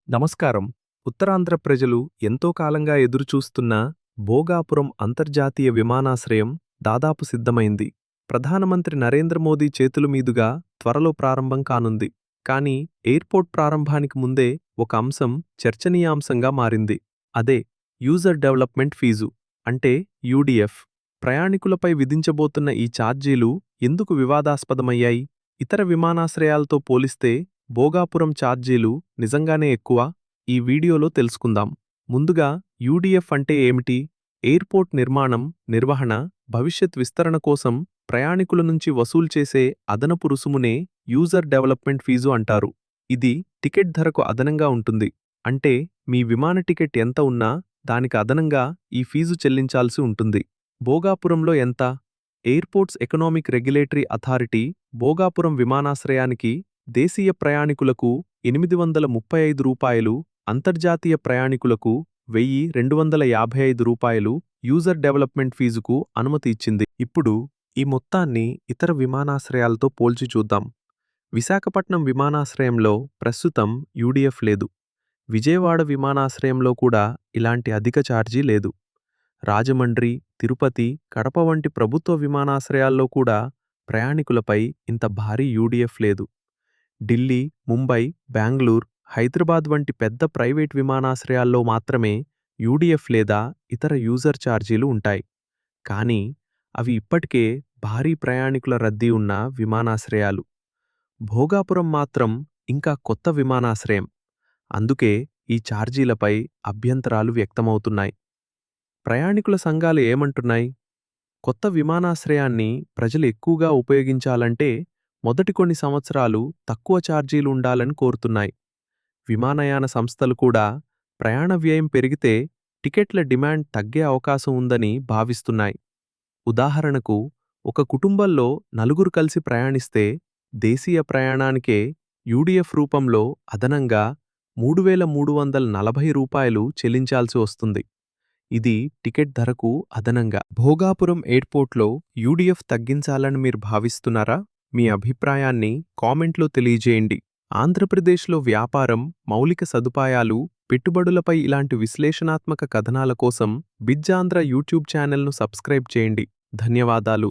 నమస్కారం. ఉత్తరాంధ్ర ప్రజలు ఎంతో కాలంగా ఎదురుచూస్తున్న భోగాపురం అంతర్జాతీయ విమానాశ్రయం దాదాపు సిద్ధమైంది. ప్రధానమంత్రి నరేంద్ర మోదీ చేతుల మీదుగా త్వరలో ప్రారంభం కానుంది. కానీ ఎయిర్పోర్ట్ ప్రారంభానికి ముందే ఒక అంశం చర్చనీయాంశంగా మారింది. అదే యూజర్ డెవలప్మెంట్ ఫీజు, అంటే యూడీఎఫ్. ప్రయాణికులపై విధించబోతున్న ఈ ఛార్జీలు ఎందుకు వివాదాస్పదమయ్యాయి? ఇతర విమానాశ్రయాలతో పోలిస్తే భోగాపురం ఛార్జీలు నిజంగానే ఎక్కువ? ఈ వీడియోలో తెలుసుకుందాం. ముందుగా యూడీఎఫ్ అంటే ఏమిటి? ఎయిర్పోర్ట్ నిర్మాణం, నిర్వహణ, భవిష్యత్ విస్తరణ కోసం ప్రయాణికుల నుంచి వసూలు చేసే అదనపు రుసుమునే యూజర్ డెవలప్మెంట్ ఫీజు అంటారు. ఇది టికెట్ ధరకు అదనంగా ఉంటుంది. అంటే మీ విమాన టికెట్ ఎంత ఉన్నా దానికి అదనంగా ఈ ఫీజు చెల్లించాల్సి ఉంటుంది. భోగాపురంలో ఎంత? Airports economic regulatory authority Bhogapuram విమానాశ్రయానికి దేశీయ ప్రయాణికులకు రూ. 835, అంతర్జాతీయ ప్రయాణికులకు రూ. 1,255 యూజర్ డెవలప్మెంట్ ఫీజుకు అనుమతి ఇచ్చింది. ఇప్పుడు ఈ మొత్తాన్ని ఇతర విమానాశ్రయాలతో పోల్చి చూద్దాం. విశాఖపట్నం విమానాశ్రయంలో ప్రస్తుతం యూడీఎఫ్ లేదు. విజయవాడ విమానాశ్రయంలో కూడా ఇలాంటి అధిక ఛార్జీ లేదు. రాజమండ్రి, తిరుపతి, కడప వంటి ప్రభుత్వ విమానాశ్రయాల్లో కూడా ప్రయాణికులపై ఇంత భారీ యూడీఎఫ్ లేదు. ఢిల్లీ, ముంబై, బెంగళూరు, హైదరాబాద్ వంటి పెద్ద ప్రైవేట్ విమానాశ్రయాల్లో మాత్రమే యూడీఎఫ్ లేదా ఇతర యూజర్ ఛార్జీలు ఉంటాయి. కానీ అవి ఇప్పటికే భారీ ప్రయాణికుల రద్దీ ఉన్న విమానాశ్రయాలు. భోగాపురం మాత్రం ఇంకా కొత్త విమానాశ్రయం. అందుకే ఈ ఛార్జీలపై అభ్యంతరాలు వ్యక్తమవుతున్నాయి. ప్రయాణికుల సంఘాలు ఏమంటున్నాయి? కొత్త విమానాశ్రయాన్ని ప్రజలు ఎక్కువగా ఉపయోగించాలంటే మొదటి కొన్ని సంవత్సరాలు తక్కువ ఛార్జీలు ఉండాలని కోరుతున్నాయి. విమానయాన సంస్థలు కూడా ప్రయాణ వ్యయం పెరిగితే టికెట్ల డిమాండ్ తగ్గే అవకాశం ఉందని భావిస్తున్నాయి. ఉదాహరణకు, ఒక కుటుంబంలో నలుగురు కలిసి ప్రయాణిస్తే దేశీయ ప్రయాణానికే యూడీఎఫ్ రూపంలో అదనంగా రూ. 3,340 చెల్లించాల్సి వస్తుంది. ఇది టికెట్ ధరకు అదనంగా. భోగాపురం ఎయిర్పోర్ట్లో యూడీఎఫ్ తగ్గించాలని మీరు భావిస్తున్నారా? మీ అభిప్రాయాన్ని కామెంట్లో తెలియజేయండి. ఆంధ్రప్రదేశ్లో వ్యాపారం, మౌలిక సదుపాయాలు, పెట్టుబడులపై ఇలాంటి విశ్లేషణాత్మక కథనాల కోసం బిజ్జాంధ్ర యూట్యూబ్ ఛానల్ను సబ్స్క్రైబ్ చేయండి. ధన్యవాదాలు.